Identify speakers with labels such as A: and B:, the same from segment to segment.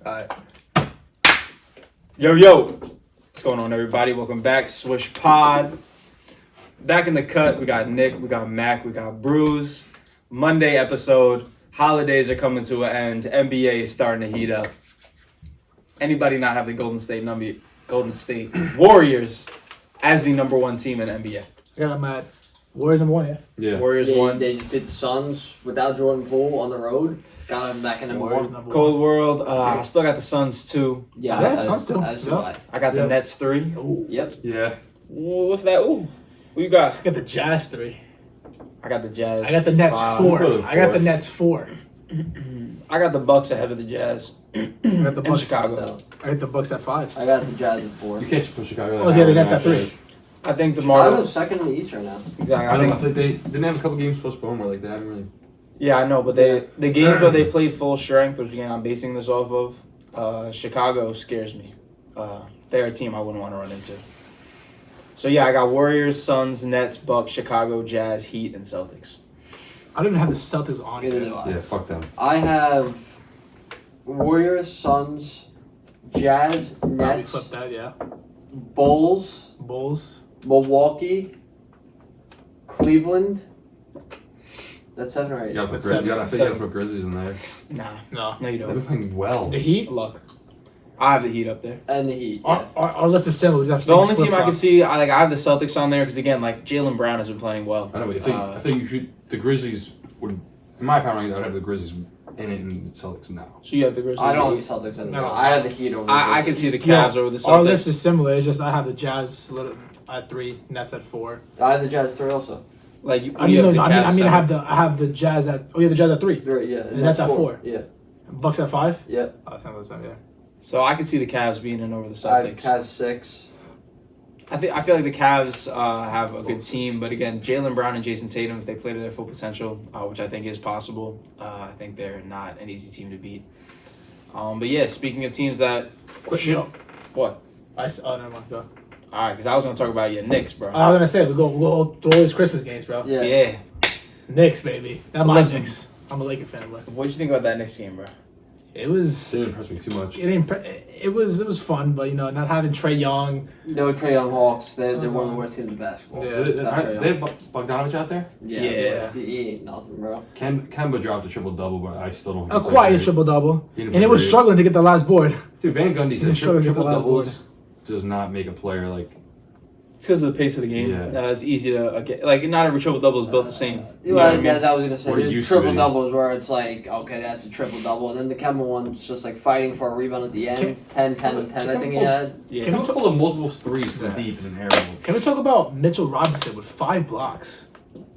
A: Alright. Yo. What's going on, everybody? Welcome back. SwishPod. Back in the cut, we got Nick, we got Mac, we got Bruce. Monday episode. Holidays are coming to an end. NBA is starting to heat up. Anybody not have the Golden State Warriors as the number one team in NBA?
B: Yeah, I'm at Warriors number one,
A: yeah. Warriors won.
C: They just beat the Suns without Jordan Poole on the road. Got them back in number one.
A: Cold World. I still got the Suns 2.
B: Yeah, Suns 2.
A: I got the Nets 3.
C: Ooh. Yep.
A: Yeah. Ooh, what's that? Ooh. Who you got?
B: I got the Jazz 3.
A: I got the Jazz.
B: I got the Nets 4. I got the Nets 4.
A: I got the Bucks ahead of the Jazz.
B: I got the Bucks
A: in Chicago.
B: I got the Bucks at 5.
C: I got the Jazz at 4.
D: You can't just put Chicago.
B: Oh, yeah, the Nets at 3.
A: I think tomorrow.
C: Chicago's second in the East right now.
A: Exactly.
D: I don't know if they didn't have a couple games postponed or like they haven't really.
A: Yeah, I know, but the games where they played full strength, which again I'm basing this off of, Chicago scares me. They're a team I wouldn't want to run into. So yeah, I got Warriors, Suns, Nets, Bucks, Chicago, Jazz, Heat, and Celtics.
B: I don't even have the Celtics on here.
D: Yeah, fuck them.
C: I have Warriors, Suns, Jazz, Nets,
B: Flip that, yeah.
C: Bulls, Milwaukee, Cleveland. That's 7 or 8.
D: Yeah, but you gotta put Grizzlies in there.
A: No, you
D: They're
A: don't.
D: playing well.
B: The Heat?
A: Look, I have the Heat up there.
C: And the Heat.
B: Our list is similar.
A: The only team I can see, I have the Celtics on there because again, like Jaylen Brown has been playing well.
D: I know, but I think you should. The Grizzlies would, in my power rankings, I would have the Grizzlies in it and the Celtics now.
A: So you have the Grizzlies.
C: I don't have the Celtics in it. No. I have the Heat over.
A: I can see the Cavs over the Celtics.
B: Our list is similar. It's just I have the Jazz at 3, Nets at 4.
C: I have the Jazz 3 also.
A: Like
B: I have the Jazz at. Oh, you have the Jazz at 3.
C: 3, yeah.
B: And Nets at 4.
C: Yeah.
B: Bucks at 5.
C: Yeah.
B: Yeah.
A: So I can see the Cavs being in over the Celtics.
C: I have Cavs 6.
A: I feel like the Cavs have a good team, but again, Jaylen Brown and Jason Tatum, if they play to their full potential, which I think is possible, I think they're not an easy team to beat. But yeah, speaking of teams that what?
B: Never mind. Go.
A: All right, because I was gonna talk about your Knicks, bro.
B: I was gonna say we'll go through all these Christmas games, bro.
A: Yeah.
B: Knicks, baby. That's my Knicks. I'm a Lakers fan, bro.
A: What'd you think about that Knicks game, bro?
B: It didn't
D: impress me too much.
B: It was fun, but not having Trae Young.
C: No Trae Young Hawks. They're one of the worst teams in basketball.
D: Yeah. They have Bogdanovich out there?
C: Yeah. He ain't nothing, bro.
D: Kemba dropped a triple-double, but I still don't.
B: A quiet triple-double. And it was struggling to get the last board.
D: Dude, Van Gundy said triple-doubles does not make a player like...
A: It's because of the pace of the game.
D: Yeah.
A: It's easy to get. Like, not every triple-double is built the same.
C: That I was going to say. There's triple-doubles where it's like, okay, that's a triple-double. And then the Kemba one's just like fighting for a rebound at the end. 10, 10, and 10, I think he had.
D: Yeah. Can we talk about multiple threes from deep in an area?
B: Can we talk about Mitchell Robinson with 5 blocks?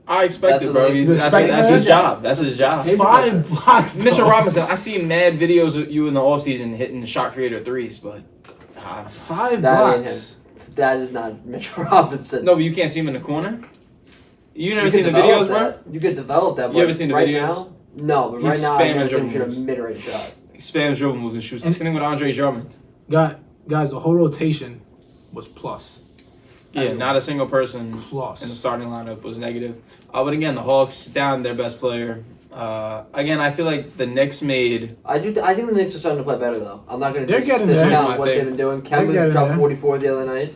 A: I expect it, bro. That's his job. That's his job.
B: 5 blocks.
A: Mitchell Robinson, I see mad videos of you in the offseason hitting the shot creator threes, but...
B: 5 blocks.
C: That is not Mitchell Robinson.
A: No, but you can't see him in the corner. You never seen the videos, bro?
C: You could develop that.
A: You ever seen the videos?
C: Now, no, but right now I've never seen him shoot a mid-range shot.
A: He spams dribble moves and shoots. Same thing with Andre Drummond.
B: Guys, the whole rotation was plus.
A: Yeah, not a single person in the starting lineup was negative. But again, the Hawks down their best player. Again, I feel like the Knicks made...
C: I think the Knicks are starting to play better, though. I'm not going to
B: discount
C: what they've been doing. Kemba dropped 44 the other night.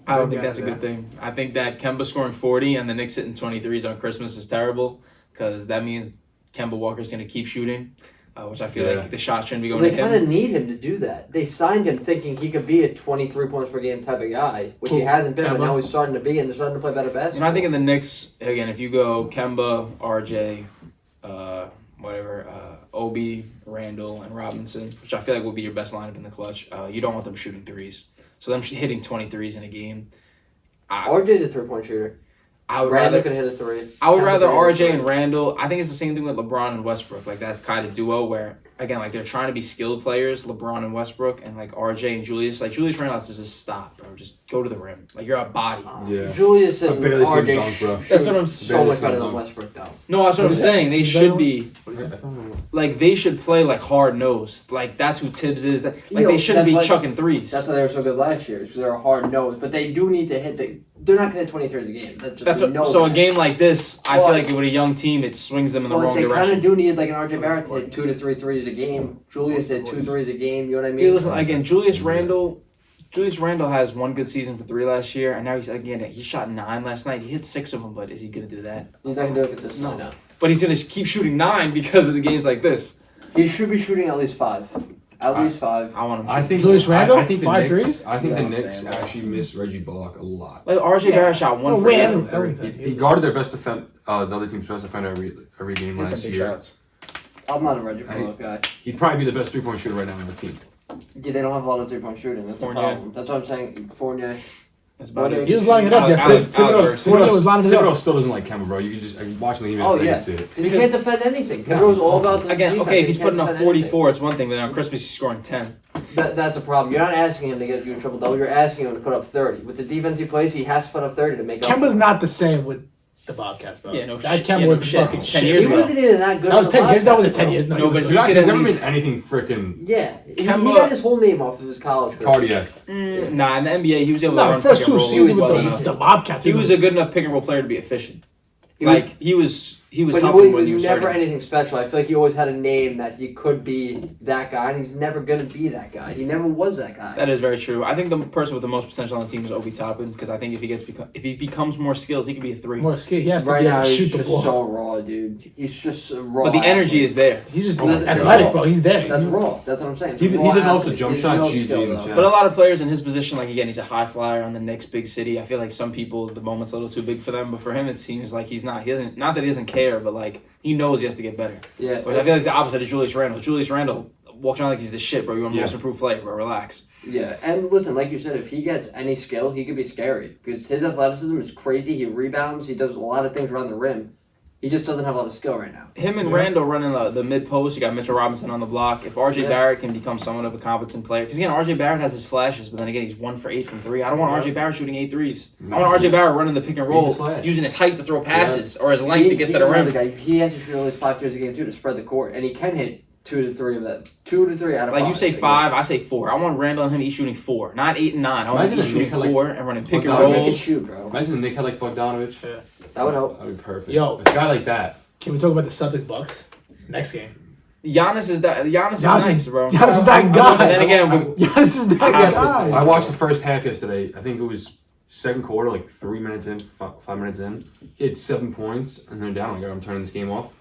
A: I don't think that's a good thing. I think that Kemba scoring 40 and the Knicks hitting 23s on Christmas is terrible because that means Kemba Walker's going to keep shooting, which I feel like the shot shouldn't be going to him.
C: They kind of need him to do that. They signed him thinking he could be a 23 points per game type of guy, which he hasn't been, but now he's starting to be, and they're starting to play better basketball.
A: I think in the Knicks, again, if you go Kemba, RJ, Obi, Randall, and Robinson, which I feel like will be your best lineup in the clutch, you don't want them shooting threes. So them hitting 23s in a game.
C: RJ's a 3-point shooter. Randall can hit a 3.
A: I would rather RJ and Randall. I think it's the same thing with LeBron and Westbrook. Like that kind of duo where, again, like they're trying to be skilled players, LeBron and Westbrook, and like RJ and Julius. Like Julius Randall has to just stop, bro. Just go to the rim. Like you're a body.
D: Yeah.
C: Julius and RJ.
A: That's what I'm
C: so much better than Westbrook, though.
A: No, that's what I'm saying. They should be. Like they should play like hard nosed. Like that's who Tibbs is. Like they shouldn't be chucking threes.
C: That's why they were so good last year. Because they're hard nosed, but they do need to hit they're not going to hit 23s a game.
A: So a game like this, I feel like with a young team, it swings them in the wrong
C: direction. They kind of
A: direction.
C: do need like an RJ Barrett to hit 2 to 3 threes a game. Julius hit 2 threes a game. You know what I mean?
A: Hey, listen, again, Julius Randle has one good season for 3 last year, and now he shot 9 last night. He hit 6 of them, but is he going to do that?
C: He's not going to do it consistently. No.
A: But he's going to keep shooting 9 because of the games like this.
C: He should be shooting at least 5. At least 5.
A: I want him.
D: I think
B: Julius Randle?
D: I think the
B: 5
D: Knicks.
B: threes?
D: I think the
A: Yeah, I'm
D: Knicks
A: saying that.
D: actually miss Reggie Bullock a lot.
A: Like RJ Barrett shot 1 for 8 from 3.
D: He guarded their best defense, the other team's best defender every game
A: Hit some
D: last
A: big
D: year.
A: shots.
C: I'm not a Reggie Bullock guy.
D: He'd probably be the best 3-point shooter right now on the team.
C: Yeah, they don't have a lot of 3-point shooting. That's the
A: Fournier.
C: problem. That's what I'm saying. Fournier.
A: That's about it.
B: He was lining it up yesterday. Fournier was lining it
D: Thibodeau
B: up.
D: still doesn't like Kemba, bro. You can just watching the game
C: Oh,
D: yesterday,
C: yeah.
D: you see it.
C: He can't defend anything. Kemba all about the
A: Again,
C: defense.
A: okay, if he's
C: He can't
A: putting up
C: defend
A: 44, it's one thing, but then on Christmas he's scoring 10.
C: That's a problem. You're not asking him to get you a triple double. You're asking him to put up 30. With the defense he plays, he has to put up 30 to make up.
B: Kemba's not the same with the Bobcats, bro.
A: Yeah, no
B: that
A: shit.
B: Kemba
A: Yeah,
B: was
A: no
B: the
A: shit.
B: fucking
A: 10
B: shit.
A: years
C: He
A: ago.
C: wasn't even that good.
B: That was
C: with the
B: 10 years. That was
C: Bobcats,
B: 10
C: bro.
B: years. No,
A: No,
B: he was
A: but
B: good.
A: you
D: He's
A: could
D: never
A: at
D: been
A: least-
D: anything freaking
C: Yeah. He
A: Kemba-
C: got his whole name off of his college career.
D: cardiac.
A: Nah, in the NBA he was able to
B: No,
A: run
B: the first
A: pick
B: two
A: and roll.
B: seasons
C: He
B: with
C: was
B: the
C: decent.
B: Bobcats.
A: He was a good enough pick and roll player to be efficient.
C: He was-
A: Like he was
C: But
A: helping
C: he
A: when he was
C: was never
A: hurting.
C: anything special. I feel like he always had a name that he could be that guy, and he's never gonna be that guy. He never was that guy.
A: That is very true. I think the person with the most potential on the team is Obi Toppin because I think if he becomes more skilled, he could be a 3.
B: more skilled. He has to
C: Right
B: be able
C: now,
B: to
C: he's
B: shoot the
C: just
B: ball.
C: so raw, dude. He's just a raw.
A: But the energy
C: athlete.
A: is there.
B: He's just
C: That's
B: athletic,
C: raw.
B: bro. He's there.
C: That's raw. That's what I'm saying.
D: He
C: It's a raw
D: develops a
C: athlete.
D: jump
C: There's
D: shot,
C: no
D: GG
C: skill,
D: in the
C: though.
D: shot.
A: But a lot of players in his position, like again, he's a high flyer on the Knicks, big city. I feel like some people, the moment's a little too big for them, but for him, it seems like he's not. He doesn't. Not that he doesn't care, but like he knows he has to get better.
C: Yeah.
A: Which I feel like is the opposite of Julius Randle. Julius Randle walks around like he's the shit, bro. You're a
D: Yeah.
A: most improved player, bro. Relax.
C: Yeah, and listen, like you said, if he gets any skill, he could be scary because his athleticism is crazy. He rebounds. He does a lot of things around the rim. He just doesn't have a lot of skill right now.
A: Him and Randall running the mid post. You got Mitchell Robinson on the block. If RJ
C: Yeah.
A: Barrett can become somewhat of a competent player, because again, RJ Barrett has his flashes, but then again, he's 1 for 8 from 3. I don't want RJ Barrett shooting 8 threes. I want RJ Barrett running the pick and roll,
D: He's a slash.
A: using his height to throw passes or his length to get to the
C: He's
A: rim.
C: another guy. He has to shoot at least 5 threes a game too to spread the court, and he can hit 2 to 3 of that. 2 to 3 out of 5.
A: Like you say 5, I say 4. I want Randall and him each shooting 4, not 8 and 9. I want
D: Imagine
A: him
D: the
A: each shooting
D: Knicks had, like,
A: 4 and running pick and
D: Bogdanovich.
C: He can
A: rolls.
C: shoot, bro.
D: Imagine the Knicks had like Bogdanovich.
C: That would help.
D: That'd be perfect.
B: Yo.
D: A guy like that.
B: Can we talk about the Celtics Bucks next game?
A: Giannis is nice, bro.
B: Giannis is that guy.
A: And then again,
B: Giannis is that
C: I
B: guy.
D: I watched the first half yesterday. I think it was second quarter, like 3 minutes in, 5 minutes in. He had 7 points, and then down. Like, I'm turning this game off.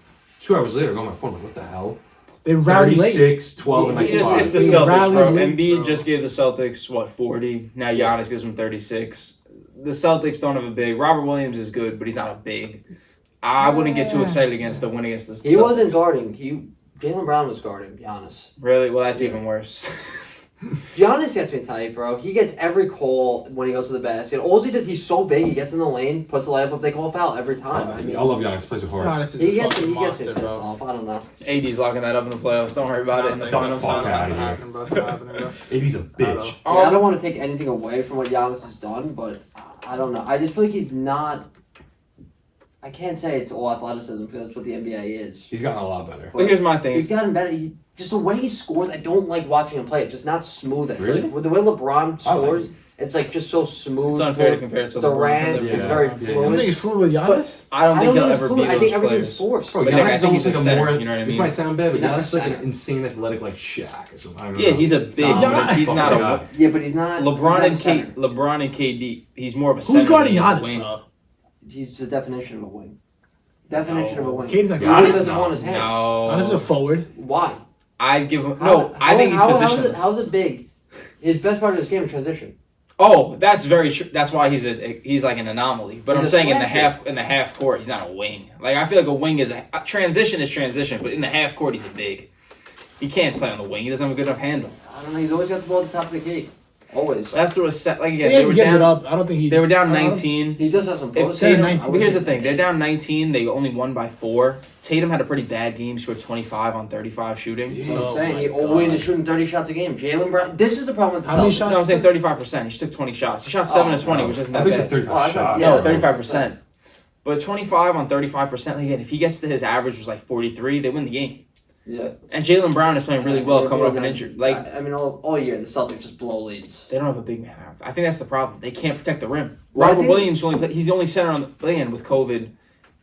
D: 2 hours later, I go on my phone. Like, what the hell?
B: They rallied late.
D: 36, 12, and like
A: It's
D: 5.
A: the
B: They
A: Celtics, bro.
B: rallied late,
A: Embiid
B: bro.
A: just gave the Celtics, 40? Now Giannis gives them 36. The Celtics don't have a big. Robert Williams is good, but he's not a big. I wouldn't get too excited against the win against the Celtics.
C: He wasn't guarding. Jalen Brown was guarding Giannis.
A: Really? Well, that's even worse.
C: Giannis gets me tight, bro. He gets every call when he goes to the basket. All he does, he's so big. He gets in the lane, puts a layup up, they call foul every time. I mean,
D: I love Giannis. Plays with heart.
B: Giannis is
C: he
B: a
C: gets
B: fucking
C: it. He gets
B: monster,
C: it pissed
B: bro.
C: off. I don't know.
A: AD's locking that up in the playoffs. Don't worry about it in the finals.
D: fuck out of here. AD's a bitch.
C: Yeah, I don't want to take anything away from what Giannis has done, but I don't know. I just feel like he's not. I can't say it's all athleticism because that's what the NBA is.
D: He's gotten a lot better.
A: But here's my thing.
C: He's gotten better. Just the way he scores, I don't like watching him play. It's just not smooth. I feel
D: Really?
C: like with the way LeBron
D: I like
C: scores,
D: it.
C: it's like just so smooth.
A: It's unfair to compare it to
C: Durant,
A: LeBron.
C: it's very
D: Yeah.
B: You
C: fluid.
B: think he's fluid with Giannis?
A: I don't think he'll ever be
C: I think
A: those
C: everything's
A: players.
C: forced.
D: Bro,
A: But
D: Giannis
A: Nick, I
D: is
A: think
D: almost
A: he's
D: like
A: a
D: a more.
A: center, you know what I
D: This
A: mean?
D: might sound bad, but
C: He's not
D: Giannis is
C: a
D: like an
C: center.
D: insane athletic, like Shaq or something. I don't
A: Yeah,
D: know.
A: he's a big.
C: No,
A: He's not a.
C: Yeah, but he's not.
A: LeBron
C: he's
A: and
C: not a
A: LeBron and KD. He's more of a.
B: Who's
A: center
B: guarding
A: than he is a
B: Giannis,
A: wing.
B: bro?
C: center. He's the definition of a wing. Definition of a wing.
B: KD's not
C: He
B: Giannis.
C: doesn't want his hands.
B: Giannis is a
A: No,
B: forward.
C: Why?
A: I'd give him. No, I think he's positionless.
C: How's it big? His best part of his game is transition.
A: Oh, that's very true. That's why he's like an anomaly. But
C: He's
A: I'm
C: a
A: saying
C: slasher.
A: in the half court, he's not a wing. Like I feel like a wing is a transition is transition, but in the half court, he's a big. He can't play on the wing. He doesn't have a good enough handle.
C: I don't know. He's always got the ball at the top of the key. Always.
A: That's through a set. Like again,
B: Yeah,
A: they
B: he
A: were
B: gives it
A: down.
B: up. I don't think he.
A: They were down
B: I don't-
A: 19.
C: He does have some
A: If
C: post.
A: Tatum,
B: I would
A: here's the
C: say
A: thing, they're
C: 8.
A: down 19. They only won by 4. Tatum had a pretty bad game. Scored 25 on 35 shooting.
C: That's what I'm
B: Oh
C: saying.
B: my
C: He always
B: God.
C: is shooting 30 shots a game. Jalen Brown. This is the problem with the
B: How many
C: Celtics.
B: shots?
A: No, I'm saying 35%. He just took 20 shots. He shot 7
C: Oh,
A: of 20,
D: no.
A: which isn't
D: I
A: that
D: think it's
A: bad.
D: 35
C: Oh, I thought-
D: shots.
C: yeah.
A: No, 35%. But 25 on 35%. Again, if he gets to his average was like 43, they win the game.
C: Yeah.
A: And Jaylen Brown is playing really well coming off an injury. Like,
C: I mean, all year the Celtics just blow leads.
A: they don't have a big man. I think that's the problem. They can't protect the rim.
C: Well, I
A: Robert
C: think-
A: Williams he's the only center on the play-in with COVID.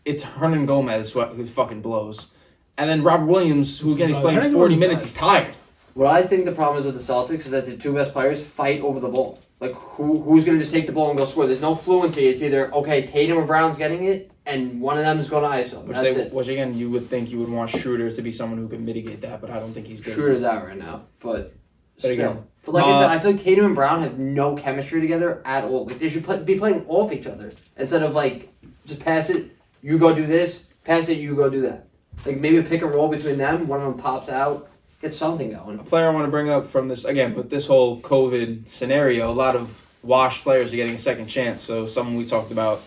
A: It's Hernan Gomez who fucking blows. And then Robert Williams, who again he's playing
B: Hernan
A: 40
B: Gomez
A: minutes,
B: is
A: he's tired.
C: What I think the problem is with the Celtics is that the two best players fight over the ball. Like, who's going to just take the ball and go score? There's no fluency. It's either, okay, Tatum or Brown's getting it, and one of them is going to ISO. That's it.
A: Which again, you would think you would want Schroeder to be someone who can mitigate that, but I don't think he's good.
C: Schroeder's out right now, but still.
A: again,
C: But like I said, I feel like Tatum and Brown have no chemistry together at all. Like, they should be playing off each other instead of, like, just pass it, you go do this, pass it, you go do that. Like, maybe a pick and roll between them, one of them pops out, get something going.
A: A player I want to bring up from this, again, with this whole COVID scenario, a lot of washed players are getting a second chance. So someone we talked about,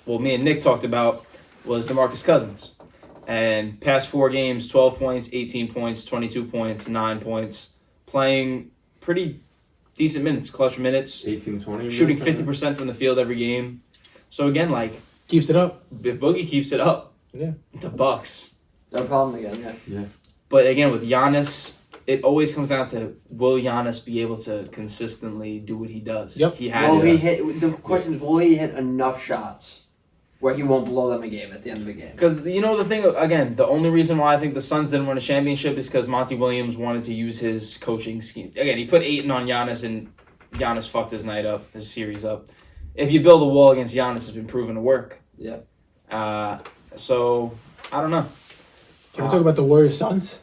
A: well, me and Nick talked about, was DeMarcus Cousins. And past 4 games, 12 points, 18 points, 22 points, 9 points, playing pretty decent minutes, clutch minutes,
D: 18, 20.
A: shooting 50% from the field every game. So again, like,
B: Keeps it up.
A: if Boogie keeps it up,
B: Yeah.
A: the Bucks.
C: No problem again, yeah.
A: But again, with Giannis, it always comes down to, will Giannis be able to consistently do what he does?
B: Yep.
A: He has
C: Will
A: it.
C: the question is, will he hit enough shots where he won't blow them a game at the end of the game?
A: Because, you know, the thing, again, the only reason why I think the Suns didn't win a championship is because Monty Williams wanted to use his coaching scheme. Again, he put Ayton on Giannis, and Giannis fucked his night up, his series up. If you build a wall against Giannis, it's been proven to work.
C: Yeah.
A: So, I don't know.
B: Can we talk about the Warriors Suns?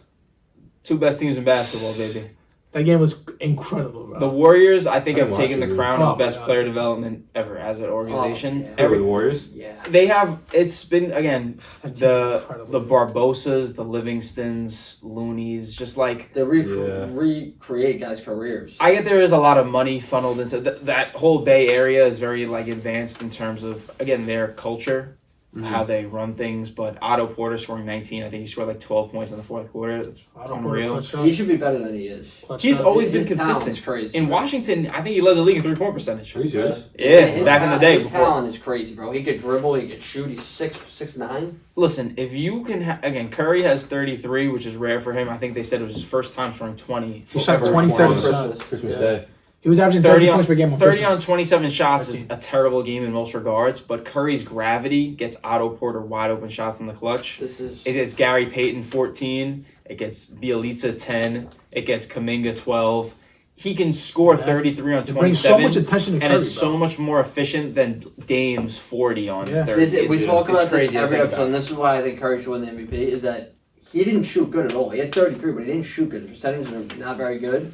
A: 2 best teams in basketball, baby.
B: That game was incredible, bro.
A: The Warriors, I think,
D: I
A: have taken the
D: watched it.
A: crown
B: Oh
A: of best
B: my God.
A: player development ever as an organization.
C: Oh, yeah.
D: Every the Warriors.
C: Yeah.
A: They have, it's been, again,
B: That team
A: the
B: was incredible.
A: Barbosas, the Livingstons, Loonies, just like,
C: They
D: Yeah.
C: recreate guys' careers.
A: I get there is a lot of money funneled into that whole Bay Area is very like advanced in terms of, again, their culture, how they run things. But Otto Porter scoring 19, I think he scored like 12 points in the fourth quarter. It's
B: I don't
A: unreal.
C: He should be better than he is.
A: He's always
C: His
A: been
C: talent
A: consistent.
C: is crazy.
A: In Washington, I think he led the league in 3-point percentage.
D: Are you serious?
A: Yeah,
C: His
A: back in the day
C: His
A: before.
C: talent is crazy, bro. He could dribble, he could shoot. He's 6'9".
A: Listen, if you can, again, Curry has 33, which is rare for him. I think they said it was his first time scoring 20.
B: He shot
A: Ever.
B: 27
C: Christmas.
B: shots.
D: Christmas
B: Yeah.
D: Day.
B: He was averaging
A: 30
B: 30
A: on,
B: points per game on
A: 30 on
B: Christmas.
A: 27 shots is
B: 13.
A: a terrible game in most regards, but Curry's gravity gets Otto Porter wide open shots in the clutch.
C: This is
A: It gets Gary Payton 14, it gets Bielitsa 10, it gets Kuminga 12. He can score
B: Yeah.
A: 33 on
B: It brings so
A: 27,
B: much attention to
A: and
B: Curry,
A: it's
B: bro.
A: so much more efficient than Dame's 40 on
B: Yeah.
A: 30.
C: we
A: It's-
C: talk
A: it's
C: about this
A: crazy to
C: every
A: think
C: episode,
A: about.
C: and this is why I think Curry should win the MVP. Is that he didn't shoot good at all. He had 33, but he didn't shoot good. His percentages are not very good.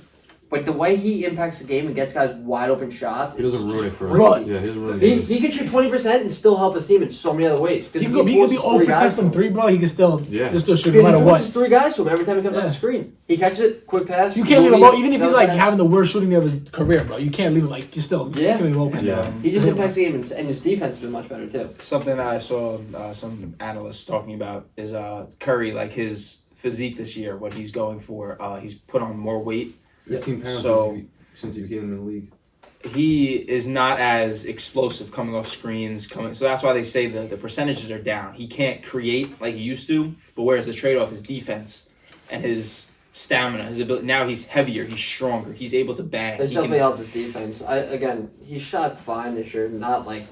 C: But the way he impacts the game and gets guys wide open shots,
D: He doesn't ruin it for
C: crazy.
D: us. Yeah, he doesn't ruin the
C: He,
D: game.
C: he could shoot 20% and still help his team in so many other ways.
B: He could be 0 for 10 from 3, bro. He can still shoot no
C: Because
B: matter
C: he
B: what.
C: pushes 3 guys to him every time he comes off
B: Yeah.
C: the screen. He catches it, quick pass.
B: You can't leave him
C: movie,
B: alone, even if he's
C: no
B: like
C: pass.
B: having the worst shooting of his career, bro. You can't leave him like you still
C: Yeah.
B: you can leave him open.
D: Yeah.
C: He just impacts the game, and his defense has been much better too.
A: Something that I saw some analysts talking about is Curry, like his physique this year, what he's going for. He's put on more weight.
D: 15 pounds
A: So-
D: since he became in the league.
A: He is not as explosive coming off screens, so that's why they say the percentages are down. He can't create like he used to, but whereas the trade-off is defense and his stamina, his ability. Now he's heavier, he's stronger, he's able to bang.
C: It's
A: He
C: definitely
A: can,
C: helped his defense. He shot fine this year. Not like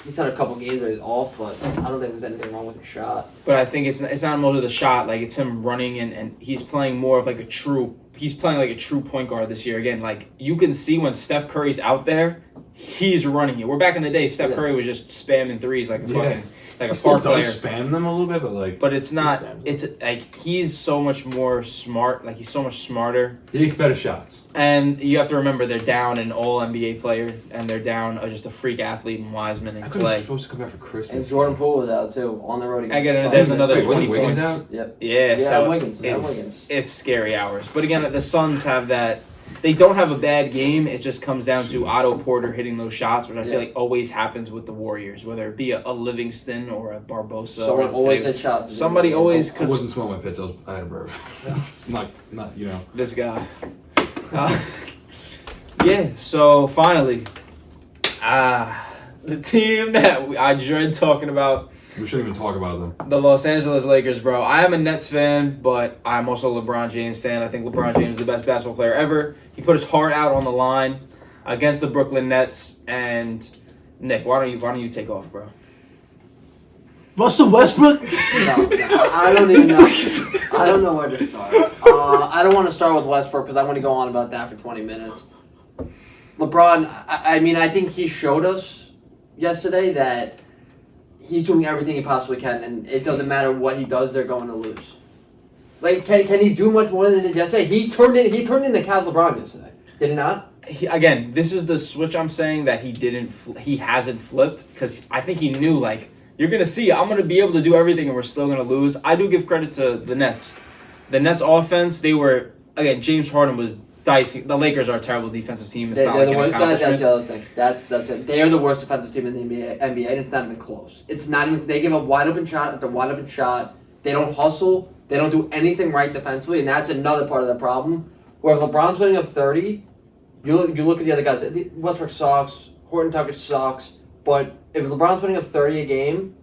C: he's had a couple games where he's off, but I don't think there's anything wrong with his shot.
A: but I think it's not most of the shot. Like it's him running and he's playing more of like a true. He's playing like a true point guard this year. Again, like you can see when Steph Curry's out there, he's running you. We're back in the day. Steph
C: Yeah.
A: Curry was just spamming threes like a
D: Yeah.
A: fucking like a
D: He still
A: park player.
D: does spam them a little bit, but like
A: But it's not.
B: spams
A: It's like he's so much more smart. Like he's so much smarter.
D: he takes better shots.
A: And you have to remember they're down an All NBA player, and they're down just a freak athlete in Wiseman
D: I
A: and
D: could have
A: Clay.
D: supposed to come back for
C: And
D: Christmas.
C: Jordan Poole was out too on the road.
A: I get it.
C: against
A: There's
C: Suns.
A: another
D: Wait,
A: 20
D: Wiggins
A: points.
D: out?
C: Yep.
A: Yeah, so
C: Wiggins.
A: it's it's scary hours. But again, the Suns have that. They don't have a bad game. It just comes down to Otto Porter hitting those shots, which I feel
C: Yeah.
A: like always happens with the Warriors, whether it be a Livingston or a Barbosa.
C: Someone
A: or
C: always
A: today,
C: hit shots.
A: somebody always
D: I
A: because
D: wasn't smoking my pits. I had a burp. not you know.
A: this guy. Yeah. So finally, the team that I dread talking about
D: We shouldn't even talk about them.
A: The Los Angeles Lakers, bro. I am a Nets fan, but I'm also a LeBron James fan. I think LeBron James is the best basketball player ever. He put his heart out on the line against the Brooklyn Nets. And Nick, why don't you take off, bro?
B: Russell Westbrook?
C: No, I don't even know. I don't know where to start. I don't want to start with Westbrook because I want to go on about that for 20 minutes. LeBron, I mean, I think he showed us yesterday that he's doing everything he possibly can, and it doesn't matter what he does, they're going to lose. Like, can he do much more than he did yesterday? He turned into Cavs LeBron yesterday. Did he not?
A: Again, this is the switch I'm saying that he hasn't flipped, because I think he knew, like, you're going to see, I'm going to be able to do everything and we're still going to lose. I do give credit to the Nets. The Nets offense, James Harden was dicing. The Lakers are a terrible defensive team. It's not like an accomplishment.
C: That's the other thing. That's it. They are the worst defensive team in the NBA, and it's not even close. It's not even. They give a wide open shot after wide open shot. They don't hustle. They don't do anything right defensively, and that's another part of the problem. Where if LeBron's putting up 30, you look at the other guys. Westbrook sucks. Horton Tucker sucks. But if LeBron's putting up 30 a game,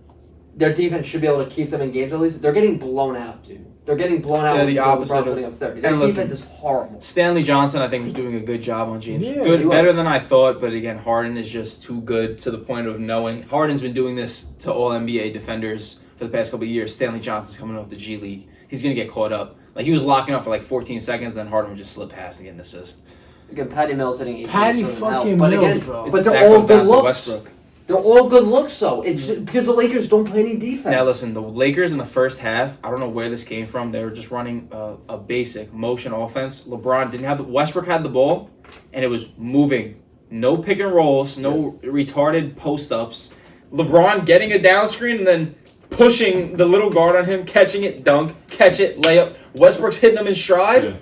C: their defense should be able to keep them in games at least. They're getting blown out, dude. They're getting blown out.
A: Yeah, the opposite
C: LeBron
A: of
C: putting up 30. Their
A: and
C: defense is horrible.
A: Stanley Johnson, I think, was doing a good job on James.
B: Yeah,
A: Good, better than I thought. But again, Harden is just too good to the point of knowing. Harden's been doing this to all NBA defenders for the past couple of years. Stanley Johnson's coming off the G League. He's gonna get caught up. Like, he was locking up for like 14 seconds, then Harden would just slip past and get an assist.
C: Again, Patty Mills hitting 8
B: Patty
C: points
B: fucking
C: but
B: Mills,
C: again,
B: bro.
C: But
A: That
C: they're all
A: comes down
C: good
A: to
C: looks.
A: Westbrook.
C: They're all good looks, though. It's just because the Lakers don't play any defense.
A: Now listen, the Lakers in the first half, I don't know where this came from. They were just running a basic motion offense. LeBron didn't have Westbrook had the ball, and it was moving. No pick and rolls, no retarded post ups. LeBron getting a down screen and then pushing the little guard on him, catching it, dunk, catch it, layup. Westbrook's hitting him in stride.
D: Yeah.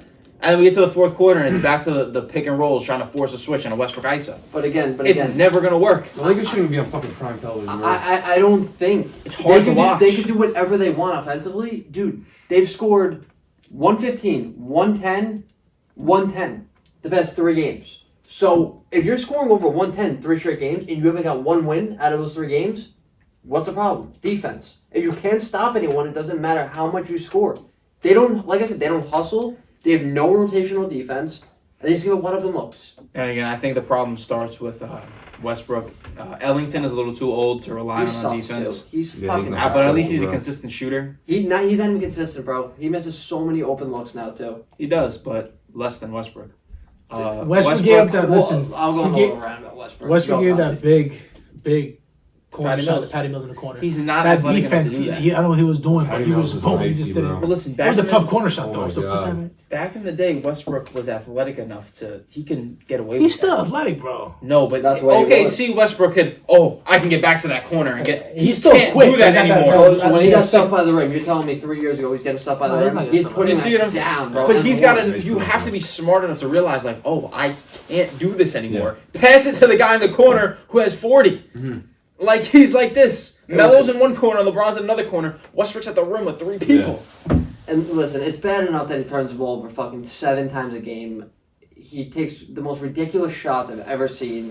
A: And then we get to the fourth quarter, and it's back to the pick and rolls, trying to force a switch on a Westbrook ISO.
C: But again,
A: It's never going to work.
D: The Lakers shouldn't be on fucking prime television.
C: I don't think
A: It's hard to watch.
C: They can do whatever they want offensively, dude. They've scored 115, 110, 110 the past 3 games. So if you're scoring over 110 3 straight games and you haven't got one win out of those 3 games, what's the problem? Defense. If you can't stop anyone, it doesn't matter how much you score. They don't, like I said, they don't hustle. They have no rotational defense. And they just give up wide open looks.
A: And again, I think the problem starts with Westbrook. Ellington is a little too old to rely
C: He
A: on
C: sucks,
A: defense.
C: too. He's
D: Yeah,
C: fucking
D: he's
C: bad.
A: But at least he's a
D: Bro.
A: consistent shooter.
C: He's not even consistent, bro. He misses so many open looks now, too.
A: He does, but less than Westbrook.
B: Westbrook gave that. Listen,
C: I'll go
B: he
C: all around about Westbrook.
B: Westbrook
C: Go,
B: gave
C: Patty.
B: that big corner
A: Patty
B: shot
A: Mills.
B: to Patty Mills in the corner.
A: He's not
B: that
A: athletic enough
B: defense.
A: to do that.
B: I don't know what he was doing,
D: Patty
B: but he
D: Mills
B: was
D: is
B: boom. He
D: icy,
B: just didn't.
D: bro.
A: But listen,
B: It
A: back
B: was a
A: in,
B: tough corner shot
D: Oh
B: though.
D: my
B: So put
D: God.
B: that in.
A: back in the day, Westbrook was athletic enough to he can get away
B: He's
A: with
B: still
A: that.
B: athletic, bro.
A: No, but
C: That's why he
A: okay,
C: was.
A: see Westbrook could, I can get back to that corner and get.
B: He's
A: He
B: still
A: can't
B: quick.
A: do that
B: Like,
A: anymore.
C: So when he
B: Yeah,
C: got
B: sick.
C: stuck by the rim, you're telling me 3 years ago he's getting stuck by the
B: No, he's
C: rim?
B: not getting
C: He's
B: stuck by the
C: putting
A: You see what I'm
C: it
A: saying?
C: down, bro.
A: But
C: And
A: he's got
C: one.
A: to. You have to be smart enough to realize, like, I can't do this anymore. Pass it to the guy in the corner who has 40.
D: Mhm.
A: Like, he's like this. Melo's in one corner, LeBron's in another corner. Westbrook's at the rim with 3 people.
C: And listen, it's bad enough that he turns the ball over fucking 7 times a game. He takes the most ridiculous shots I've ever seen.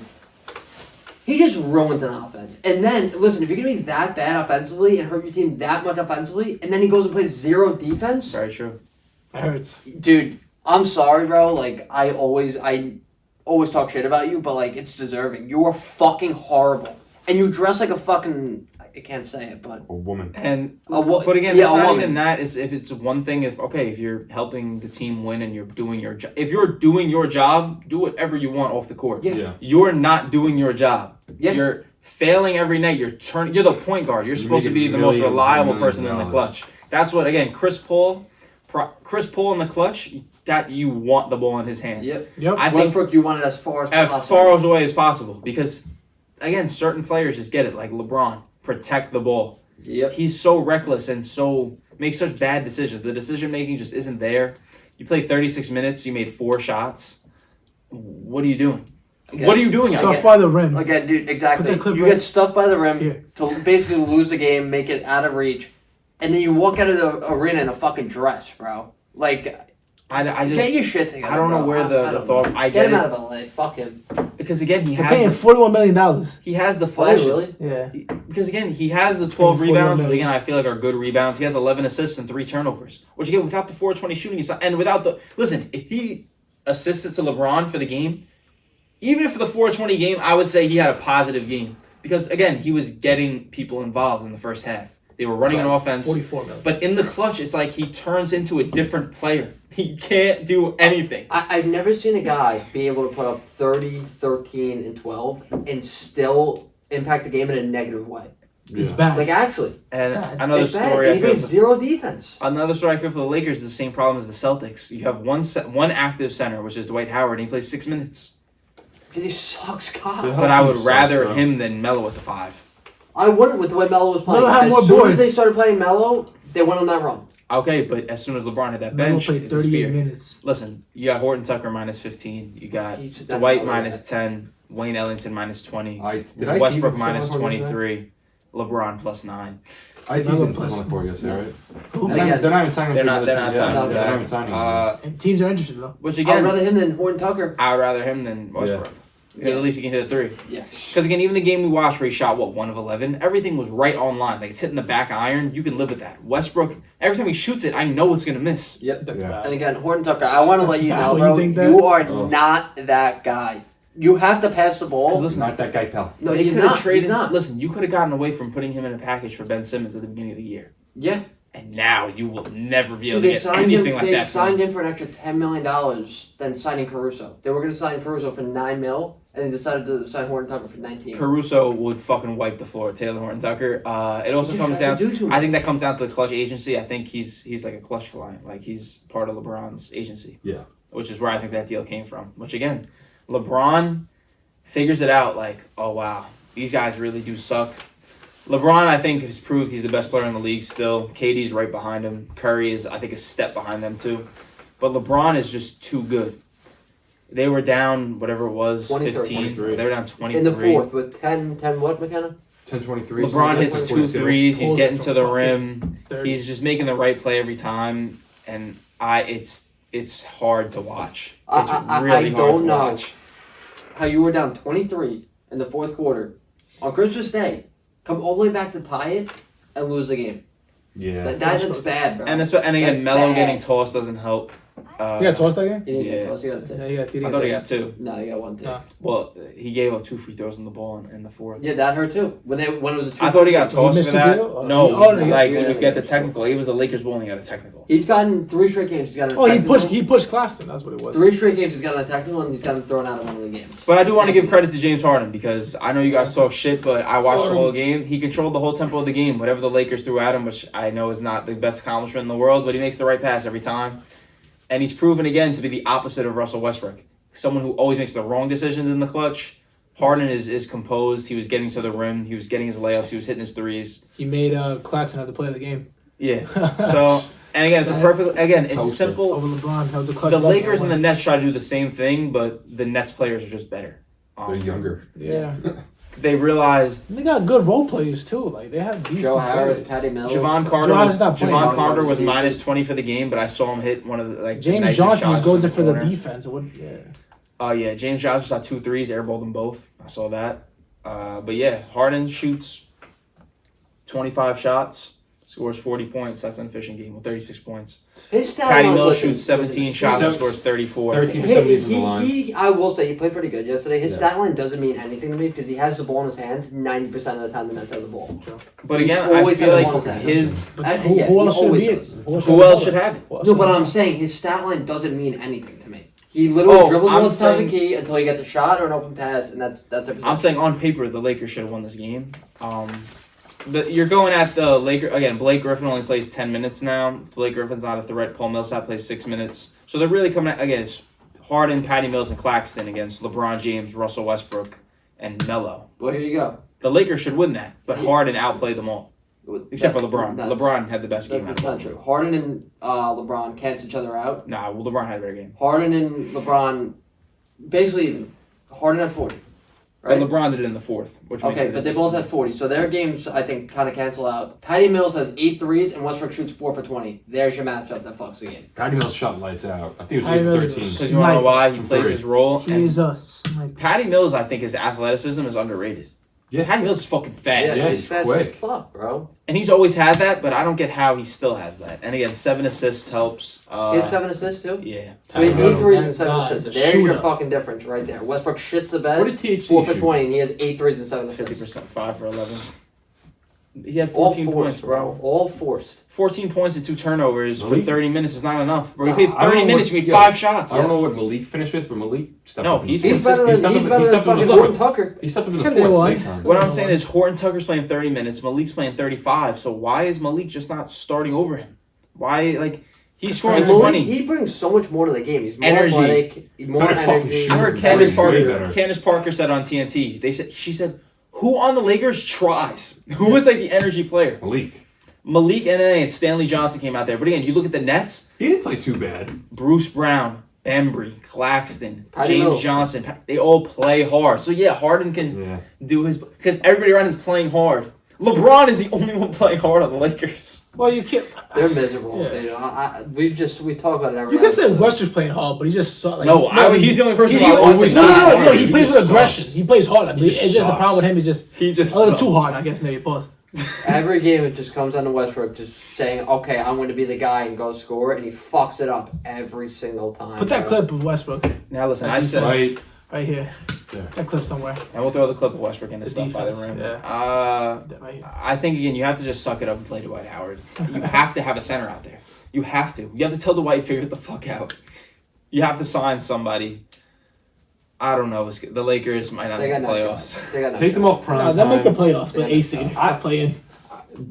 C: He just ruins an offense. And then, listen, if you're going to be that bad offensively and hurt your team that much offensively, and then he goes and plays 0 defense,
A: Very true.
B: That hurts.
C: dude, I'm sorry, bro. Like, I always talk shit about you, but, like, it's deserving. You are fucking horrible. And you dress like a fucking, I can't say it, but
D: A woman.
A: And
C: But
A: again, it's not even that. If it's one thing, if you're helping the team win and you're doing your job. If you're doing your job, do whatever you want off the court.
C: Yeah.
A: You're not doing your job.
C: Yeah.
A: You're failing every night. You're the point guard. You're supposed to be the most
D: millions,
A: reliable
D: millions
A: person
D: of
A: in the
D: dollars.
A: clutch. That's what again, Chris Paul in the clutch. That you want the ball in his hands.
C: Yep.
A: I think
C: Westbrook, you want it as far as possible.
A: far away as possible because again, certain players just get it. Like LeBron, protect the ball.
C: Yep.
A: He's so reckless and makes such bad decisions. The decision making just isn't there. You played 36 minutes. You made 4 shots. What are you doing?
C: Again,
A: What are you doing out
B: Stuff
A: there?
B: by the rim.
C: Again, dude, exactly.
B: Put that clip
C: You
B: right-
C: get stuffed by the rim
B: Yeah.
C: to basically lose the game, make it out of reach, and then you walk out of the arena in a fucking dress, bro. Like,
A: I
C: get
A: just
C: your shit together.
A: I don't know
C: bro.
A: where the
C: don't
A: thought.
C: know.
A: I
C: Get
A: get
C: him
A: it.
C: out of LA. Fuck him.
A: because again he
B: They're
A: has
B: paying $41 million.
A: he has the
C: Oh,
A: flashes.
C: really?
B: Yeah.
A: Because again, he has the 12
B: 41
A: rebounds, which
B: million.
A: again I feel like are good rebounds. He has 11 assists and 3 turnovers. Which again, without the 420 shooting, and without the listen, if he assisted to LeBron for the game, even for the 420 game, I would say he had a positive game because again, he was getting people involved in the first half. They were running an offense,
B: 44 million.
A: but in the clutch, it's like he turns into a different player. He can't do anything.
C: I've never seen a guy be able to put up 30, 13, and 12 and still impact the game in a negative way.
B: It's
D: Yeah.
B: bad.
C: Like, actually.
A: And
B: bad.
A: another
C: It's bad.
A: story
C: And
A: I
C: he
A: feel.
C: plays zero defense.
A: Another story I feel for the Lakers is the same problem as the Celtics. You have one active center, which is Dwight Howard, and he plays 6 minutes.
C: Because he sucks
D: Yeah.
C: God.
A: But I would
D: Sucks,
A: rather
D: bro.
A: him than Melo with the 5.
C: I wouldn't with the way Melo was playing.
B: Melo had
C: As
B: more
C: soon
B: boards.
C: as they started playing Melo, they went on that run.
A: Okay, but as soon as LeBron had that
B: Melo
A: bench,
B: played
A: it
B: 38
A: disappeared.
B: minutes.
A: Listen, you got Horton Tucker minus 15. You got
C: That's
A: Dwight
C: another
A: minus
C: guy.
A: 10. Wayne Ellington minus 20.
D: Did I
A: Westbrook
D: keep
A: minus
D: someone on the court
A: 23. LeBron plus 9.
D: I
B: Melo
D: team
B: plus-
D: on the court yesterday, right?
B: Who?
C: And again,
D: They're not even signing.
A: They're
D: for
A: not.
D: another
A: They're
D: team.
A: not
D: Yeah,
A: signing
C: no,
A: for
D: they're not
A: that.
D: even signing.
B: And teams are interested, though.
A: Which
C: I'd
A: again,
C: rather him than Horton Tucker.
A: I would rather him than Westbrook. Because
C: Yeah.
A: at least he can hit a 3.
C: Yeah.
A: Because again, even the game we watched where he shot 1 of 11, everything was right on line. Like it's hitting the back iron. You can live with that. Westbrook, every time he shoots it, I know it's gonna miss.
C: Yep.
B: That's
D: Yeah.
B: bad.
C: And again, Horton Tucker, I want to let you
B: That's
C: know,
B: bad.
C: bro,
B: You think that?
C: you are
D: Oh.
C: not that guy. You have to pass the ball.
A: Because listen,
D: Not that guy, pal.
C: No,
A: they
C: he's
A: could have
C: not.
A: traded.
C: He's not.
A: Listen, you could have gotten away from putting him in a package for Ben Simmons at the beginning of the year,
C: Yeah.
A: and now you will never be able
C: Dude,
A: to
C: they
A: get
C: signed him.
A: anything like
C: They
A: that. from
C: signed
A: him.
C: him for an extra $10 million than signing Caruso. They were going to sign Caruso for $9 million, and they decided to sign Horton Tucker for 19.
A: Caruso would fucking wipe the floor. Taylor Horton Tucker. It also
C: He
A: comes
C: just
A: down.
C: had to do too
A: I think
C: much.
A: that comes down to the clutch agency. I think he's like a clutch client. Like he's part of LeBron's agency.
D: Yeah.
A: Which is where I think that deal came from. Which again, LeBron figures it out. Like, oh wow, these guys really do suck. LeBron, I think, has proved he's the best player in the league still. KD's right behind him. Curry is, I think, a step behind them too. But LeBron is just too good. They were down, whatever it was,
C: 23.
A: 15.
D: 23.
A: They were down 23.
C: In the fourth with 10 what, McKenna?
D: 10-23.
A: LeBron hits 2
D: 42.
A: threes. He's
B: Pulls
A: getting
B: it
A: to the
B: from
A: rim.
B: 30.
A: He's just making the right play every time. And it's hard to watch. It's
C: I
A: really hard
C: don't
A: to
C: know.
A: watch.
C: How you were down 23 in the fourth quarter on Christmas Day, come all the way back to tie it, and lose the game.
D: Yeah.
C: That's bad, bro.
A: And again,
C: That's
A: Melo
C: bad.
A: getting tossed doesn't help.
B: You got tossed that game?
C: He didn't
A: Yeah.
C: get tossed. He got a tip.
B: Yeah, you got.
A: I thought he got 2.
C: No, he got 1 tip.
B: No.
A: Well, he gave up 2 free throws on the ball in the fourth.
C: Yeah, that hurt too. When it was a 2.
A: I thought he got
B: He
A: tossed
B: missed
A: for
B: the
A: that.
B: field?
A: No,
B: Oh, no,
A: like
C: yeah,
A: we
C: yeah,
A: get the
C: yeah.
A: technical. It was the Lakers bowling at a technical.
C: He's gotten 3 straight games. He's gotten.
B: Oh, he
C: technical.
B: pushed Claxton. That's what it was.
C: 3 straight games. He's gotten a technical, and he's gotten thrown out of one of the games.
A: But I do want to give credit to James Harden because I know you guys talk shit, but I watched the whole game. He controlled the whole tempo of the game. Whatever the Lakers threw at him, which I know is not the best accomplishment in the world, but he makes the right pass every time. And he's proven again to be the opposite of Russell Westbrook. Someone who always makes the wrong decisions in the clutch. Harden is composed. He was getting to the rim. He was getting his layups. He was hitting his threes.
B: He made Claxton have to play the game.
A: Yeah. So, and again, it's a perfect, again, it's
D: Poster.
A: simple.
B: Over LeBron, that was a clutch.
A: The
B: bucket.
A: Lakers and the Nets try to do the same thing, but the Nets players are just better.
D: They're younger.
B: Yeah,
A: They realized
B: they got good role players too. Like they have decent
C: Joe Harris,
B: players.
C: Patty Mills.
A: Javon Carter
B: Joe
A: was
B: Harris not playing.
A: Javon Carter was
C: He's-
A: minus 20 for the game, but I saw him hit one of the like
B: James
A: nicest
B: Johnson
A: shots
B: just goes
A: from
B: there for the
A: corner.
B: defense. Yeah.
A: Oh yeah, James Johnson shot 2 threes, airballed them both. I saw that. But yeah, Harden shoots 25 shots, scores 40 points. That's an efficient game with 36 points.
C: His stat
A: Patty
C: line
A: Mills
C: wasn't-
A: shoots 17 shots and
D: Seven-
A: scores 34.
D: 13 to 17 from the
C: He,
D: line.
C: I will say he played pretty good yesterday. His
D: Yeah.
C: stat line doesn't mean anything to me because he has the ball in his hands 90% of the time the Nets have the ball.
A: But
C: He
A: again, I
C: always
A: feel
C: has
A: like
C: one of
A: his
B: But
C: Yeah,
B: who
C: he
B: else should
C: always
B: be
C: does.
B: it?
A: who else should have it?
B: Who else
C: No,
B: should
C: but
B: have
C: I'm
B: it?
C: saying his stat line doesn't mean anything to me. He literally dribbles
A: I'm
C: one side of the
A: saying-
C: key until he gets a shot or an open pass, and that's everything.
A: I'm saying on paper the Lakers should have won this game. You're going at the Lakers again. Blake Griffin only plays 10 minutes now. Blake Griffin's not a threat. Paul Millsap plays 6 minutes. So they're really coming at again. It's Harden, Patty Mills, and Claxton against LeBron James, Russell Westbrook, and Melo.
C: Well, here you go.
A: The Lakers should win that, but Harden outplayed them all except for
C: That's-
A: LeBron.
C: that's-
A: LeBron had the best game.
C: That's
A: out of
C: not
A: them.
C: true. Harden and LeBron cancel each other out.
A: Nah, LeBron had a better game.
C: Harden and LeBron, basically, Harden had 40, right?
A: But LeBron did it in the fourth, which makes
C: Okay,
A: it
C: but they both had 40, so their games I think kind of cancel out. Patty Mills has 8 threes and Westbrook shoots 4 for 20. There's your matchup that fucks the game.
D: Patty Mills shot lights out. I think it was
B: Patty
D: 8
B: Mills
D: for
B: is
D: 13.
A: because you want to know why he plays
D: Three.
A: his role.
B: He
A: And
B: is a sniper.
A: Patty Mills, I think his athleticism is underrated.
D: Yeah.
A: Patty Mills is fucking
C: Yeah,
A: fast.
D: Yeah,
C: he's
D: he's
C: fast
D: quick.
C: as fuck, bro.
A: And he's always had that, but I don't get how he still has that. And again, 7 assists helps.
C: He had 7 assists too?
A: Yeah.
C: So he had 8 threes and 7
B: God,
C: assists.
B: he's a
C: There's your
B: shooter.
C: fucking difference right there. Westbrook shits the bed.
D: What did THC
C: 4 for
D: shoot?
C: 20, and he has 8 threes and 7 assists.
A: 50%, 5 for 11. He had
C: All
A: 14
C: forced,
A: points, bro.
C: All forced.
A: 14 points and 2 turnovers for
D: Malik?
A: 30 minutes is not enough. Bro, he played
D: I don't
A: 30
D: know
A: minutes,
D: what-
A: he made
D: yeah.
A: 5 shots.
D: I don't know what Malik finished with, but Malik stepped
A: No,
D: up.
A: he's
C: He's better
D: He
C: than,
D: stepped
C: he's
D: up-
C: better
D: he
C: than
D: stepped up
C: fucking
D: in the
C: Horton
D: fourth.
C: Tucker.
D: He stepped up in the
B: Can
D: fourth.
B: they
D: Late
B: won?
D: time.
A: What I'm saying is Horton Tucker's playing 30 minutes, Malik's playing 35, so why is Malik just not starting over him? Why, like, he's scoring
C: Malik,
A: 20.
C: he brings so much more to the game. He's more
A: Energy.
C: athletic, more
D: Better fucking
C: energy.
D: shoot.
A: I heard
D: Way
A: Candace Parker.
D: better.
A: Candace Parker said on TNT. She said, "Who on the Lakers tries? Who was like the energy player?
D: Malik.
A: And then Stanley Johnson came out there. But again, you look at the Nets:
D: He didn't play too bad.
A: Bruce Brown, Bembry, Claxton,
C: Patty
A: James
C: Mills.
A: Johnson. They all play hard. So yeah, Harden can
D: Yeah.
A: do his because everybody around is playing hard. LeBron is the only one playing hard on the Lakers.
B: Well, you can't.
C: They're miserable.
B: Yeah.
C: We talk about it every
B: You can say
C: episode.
B: Western's playing hard, but he just saw like.
A: He's the only person.
B: He
A: who
B: always,
A: wants to
B: no.
A: play
B: He
A: hard.
B: plays with
D: just
B: aggression.
D: sucks.
B: He plays hard.
D: He just
B: It's just the
D: sucks.
B: problem with him is just
A: He just
B: a little
A: sucks.
B: too hard. I guess maybe. Pause.
C: Every game it just comes down to Westbrook just saying, "Okay, I'm going to be the guy and go score," and he fucks it up every single time.
B: Put that
C: bro.
B: clip of Westbrook
A: Now listen, I said,
D: Right.
B: right here.
D: Yeah.
B: That clip somewhere.
A: and we'll throw the clip of Westbrook in the
B: The
A: stuff by the
B: defense,
A: rim.
B: yeah. That right here.
A: I think again, you have to just suck it up and play Dwight Howard. You have to have a center out there. You have to. You have to tell Dwight figure it the fuck out. You have to sign somebody. I don't know. The Lakers might not
C: They
A: make
C: got
A: the
C: no
A: playoffs.
C: shot. They got no
D: Take them
C: shot.
D: off prime
B: No, they'll make the
D: time.
B: playoffs, but
C: Yeah.
B: AC. I play in.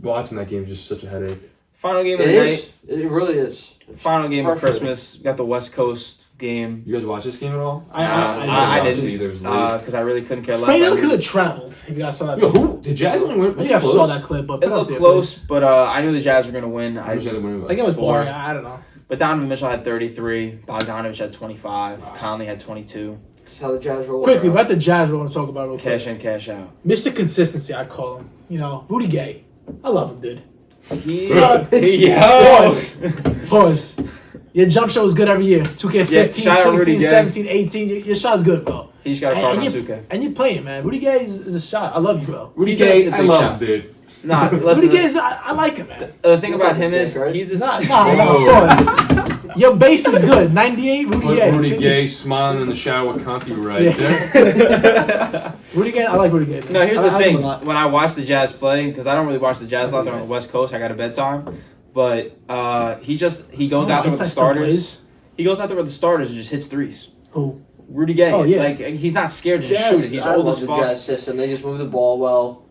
D: Watching that game is just such a headache.
A: Final game of
C: It
A: the night.
C: is. It really is.
A: Final game of
C: Frustrating.
A: Christmas. We got the West Coast game.
D: You guys watch this game at all?
A: I
D: watch it
A: didn't
D: either. It was late.
A: because I really couldn't care less.
B: Freddie
A: I
B: could
A: knew-
B: have traveled if you guys saw that.
D: Yo, who? Did Jazz only win?
B: I think I saw that clip, but
A: It
B: put out
A: looked
B: there,
A: close, but I knew the Jazz were going to win.
D: I was
A: I,
D: gonna win.
B: please. Like it was
A: Four.
B: boring. I don't know.
A: but Donovan Mitchell had 33. Bogdanovich had 25. Conley had 22.
C: That's how the Jazz roll.
B: Quickly,
C: bro.
B: about the Jazz, we want to talk about real quick.
A: Cash in, cash out.
B: Mr. Consistency, I call him. You know, Rudy Gay. I love him, dude.
A: Yo!
B: Pause. Your jump shot was good every year. 2K15,
A: Yeah, shout out Rudy
B: 16,
A: Gay.
B: 17, 18. Your shot's good, bro.
A: He just got a card on
B: you,
A: 2K.
B: and you're playing, man. Rudy Gay is a shot. I love you, bro.
A: Rudy
D: He
A: Gay,
D: does
A: I
D: big
A: love
D: shots.
A: dude. Nah, listen.
B: Rudy Gay is, I like him, man.
A: The thing
C: He's
A: about
C: like
A: him
C: a
A: is
C: dick, right?
A: he's just
B: No, pause. Your base is good. 98, Rudy Gay.
D: Rudy Gay smiling in the shower with Conti right
B: Yeah.
D: there.
B: Rudy Gay, I like Rudy Gay.
A: No, here's
B: I
A: the
B: like him
A: thing.
B: a lot.
A: When I watch the Jazz play, because I don't really watch the Jazz a lot, they're on the West Coast. I got a bedtime, but he goes out there with the
B: Inside
A: starters. He goes out there with the starters and just hits threes.
B: Who?
A: Rudy Gay,
B: Oh, yeah.
A: like he's not scared to just
C: Jazz,
A: shoot it. He's
C: I
A: old
C: love
A: as
C: the
A: fuck.
C: Jazz system. They just move the ball well.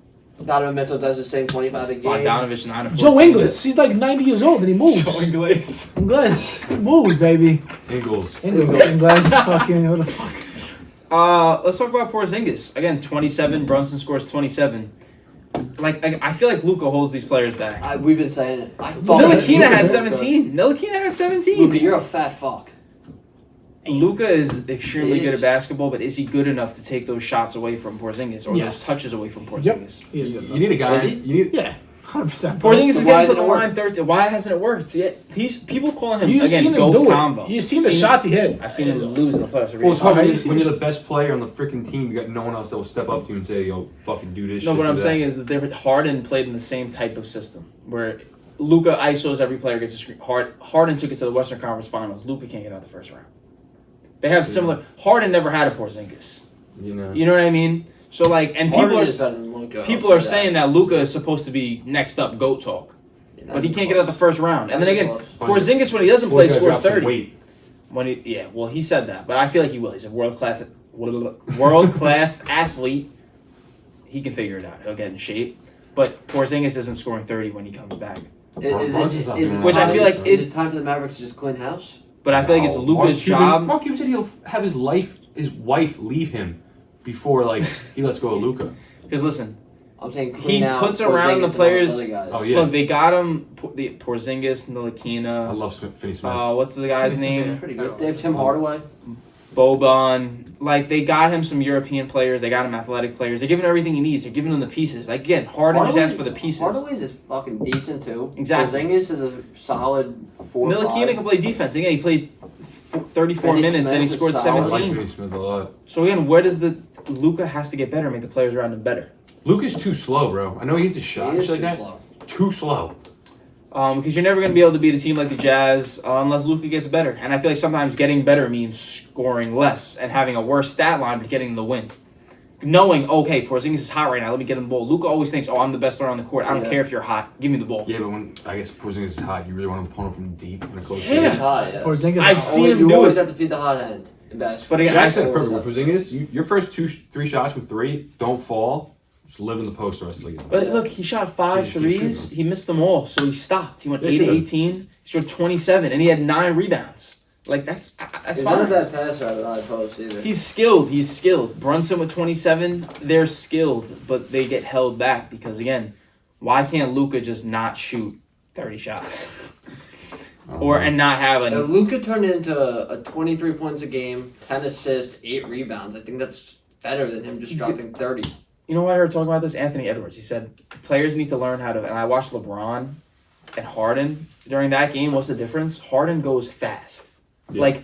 C: Donovan Mitchell does the same 25 a game.
A: Bogdanovich 9 of 14.
B: Joe Ingles. He's like 90 years old and he moves.
A: Joe Ingles.
B: Ingles. He moves, baby.
D: Ingles.
B: Ingles. Fucking, what the fuck?
A: Let's talk about Porzingis again. 27. Brunson scores 27. Like I feel like Luka holds these players back.
C: We've been saying it.
A: Ntilikina had 17. Ntilikina had 17.
C: Luka, you're a fat fuck.
A: Luka is extremely
C: He
A: good
C: is.
A: at basketball, but is he good enough to take those shots away from Porzingis or
B: Yes.
A: those touches away from
B: Yep.
A: Porzingis?
B: He is good,
D: You need a guy.
C: Is he?
D: You need.
B: Yeah, 100%.
A: Porzingis is
C: So why
A: getting to
C: hasn't
A: the
C: it worked?
A: line 13. Why hasn't it worked? Yeah, he's people calling him
B: You've
A: again
B: seen him
A: GOAT
B: do
A: combo.
B: it. You've seen the shots he hit.
A: I've seen him lose in the playoffs.
D: Well, it's hard
B: Alright,
D: when
B: you
D: when
B: see
D: you're
B: this-
D: the best player on the freaking team. You got no one else that will step up to you and say, "Yo, fucking do this."
A: No,
D: shit,
A: what
D: do
A: I'm
D: that."
A: saying is that Harden played in the same type of system where Luka ISOs every player gets a screen. Harden took it to the Western Conference Finals. Luka can't get out the first round. They have similar. Harden never had a Porzingis.
D: You know.
A: You know what I mean? So like, and
C: Harden is better than Luka.
A: people are saying that Luka is supposed to be next up GOAT talk, but he can't get out the first round. And then again, Porzingis when he doesn't play
D: Boy's gotta
A: scores
D: drop some
A: 30.
D: weight.
A: When he said that, but I feel like he will. He's a world class athlete. He can figure it out. He'll get in shape. But Porzingis isn't scoring 30 when he comes back.
D: Brunson's not doing
A: Which I feel like
C: is it time for the Mavericks to just clean house?
A: But I feel like it's
D: No,
A: Luka's
D: Mark Cuban-
A: job.
D: Mark Cuban said he'll have his wife leave him before like he lets go of Luka.
A: Because listen,
C: I'm saying
A: He
C: clean out
A: puts around the
C: Porzingis and all
A: players-
C: other guys.
D: Oh yeah,
A: look, they got him. The Porzingis,
D: I
A: Ntilikina.
D: love Finney Smith.
A: What's the guy's
B: Finney Smith.
A: name?
C: Pretty good. They have Tim Hardaway.
A: Boban. Like, they got him some European players. They got him athletic players. They're giving him everything he needs. They're giving him the pieces. Like, again, Harden just asked for the pieces.
C: Hardaway's is fucking decent, too.
A: Exactly.
C: Porzingis is a solid 4
A: Ntilikina can play defense. Again, he played 34
C: Finney
A: minutes and he
C: Smith
A: scored
C: is solid.
D: I like
A: 17.
D: Finney Smith a lot.
A: So, again, where does the Luka has to get better and make the players around him better?
D: Luka's too slow, bro. I know he hits a shot
C: He
D: and
C: is
D: shit like
C: too
D: that.
C: slow.
D: Too slow.
A: Because you're never going to be able to beat a team like the Jazz unless Luka gets better. And I feel like sometimes getting better means scoring less and having a worse stat line but getting the win. Knowing, okay, Porzingis is hot right now, let me get him the ball. Luka always thinks, I'm the best player on the court. I don't care if you're hot. Give me the ball.
D: Yeah, but when I guess Porzingis is hot, you really want to pull him from deep in a close
A: Yeah.
D: game.
C: High, yeah.
B: Porzingis.
A: I've seen
C: Always-
A: him
C: you
A: do
C: always
A: it.
C: have to feed the hot end in basketball.
A: But again,
D: Shaq
A: I
D: said it
C: always
D: perfect. With Porzingis, your first 2-3 shots from 3 don't fall. Just live in the post the rest of the game.
A: But look, he shot 5
D: He should
A: threes.
D: shoot
A: He missed them all, so he stopped. He went
D: Yeah,
A: 8 to
D: good.
A: 18. He scored 27, and he had 9 rebounds. Like, that's
C: He's not a
A: fine.
C: bad passer out of the high post either.
A: He's skilled. He's skilled. Brunson with 27, they're skilled, but they get held back because, again, why can't Luka just not shoot 30 shots? And not have
C: If
A: a...
C: Luka turned into a 23 points a game, 10 assists, 8 rebounds, I think that's better than him just dropping 30.
A: You know what I heard talking about this? Anthony Edwards. He said players need to learn how to... And I watched LeBron and Harden during that game. What's the difference? Harden goes fast.
D: Yeah.
A: Like,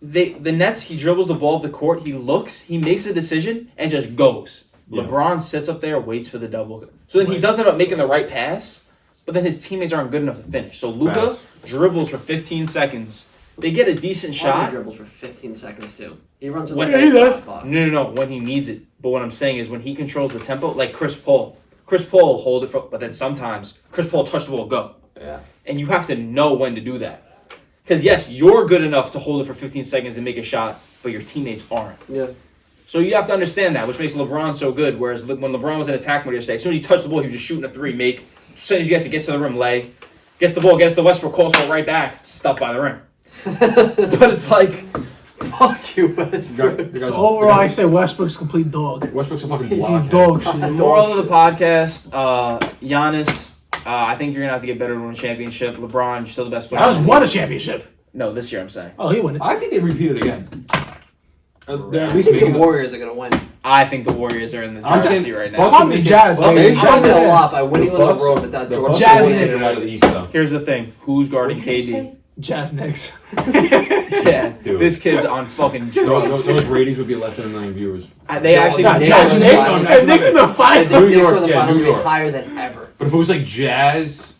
A: the Nets, he dribbles the ball up the court, he looks, he makes a decision, and just goes.
D: Yeah.
A: LeBron sits up there, waits for the double. So then he does end up making the right pass, but then his teammates aren't good enough to finish. So Luka dribbles for 15 seconds. They get a decent
C: Harden
A: shot.
C: dribbles for 15 seconds too. He runs to
A: When
C: the
A: he does.
C: shot clock.
A: No, when he needs it. But what I'm saying is when he controls the tempo, like Chris Paul. Chris Paul will hold it for, but then sometimes Chris Paul touch the ball, go.
C: Yeah.
A: And you have to know when to do that. Because, yes, you're good enough to hold it for 15 seconds and make a shot, but your teammates aren't.
C: Yeah.
A: So you have to understand that, which makes LeBron so good. Whereas when LeBron was in attack mode yesterday, as soon as he touched the ball, he was just shooting a 3, make. As soon as he gets to the rim, lay. Gets the ball, gets the Westbrook, calls for it right back, stuffed by the rim. But it's like, fuck you, Westbrook.
B: So overall, I say Westbrook's complete dog.
D: Westbrook's a fucking
B: He's
D: blockhead.
B: dog shit.
A: The moral of the podcast, Giannis, I think you're going to have to get better to win a championship. LeBron, you're still the best player.
B: Giannis won a championship.
A: No, this year I'm saying.
B: Oh, he won it.
D: I think they repeat it again. They're at
C: I
D: least
C: think
D: making
C: the Warriors are gonna win.
A: I think the Warriors are in the
D: I'm
A: driver's
D: saying
A: seat right
D: Bucks
A: now.
B: I'm the Jazz,
D: Well,
B: baby.
D: they-
C: I'm
D: Jazz-
C: a lot by winning on the road without
D: the
C: George.
D: Bucks
B: Jazz
D: are winning
B: Knicks.
D: out of the East, though.
A: Here's the thing. Who's guarding KD?
B: Jazz Knicks.
A: Yeah,
D: Dude.
A: this kid's on fucking drugs.
D: Those ratings would be less than 1 million viewers.
A: They actually...
B: Nah,
C: Knicks
B: Jazz
C: are in the
B: Knicks.
C: finals.
B: And Knicks in the
C: I think
B: finals.
D: New
C: Knicks
D: York,
C: are the
D: yeah,
C: finals
D: New
C: will be
D: York.
C: higher than ever.
D: But if it was like Jazz,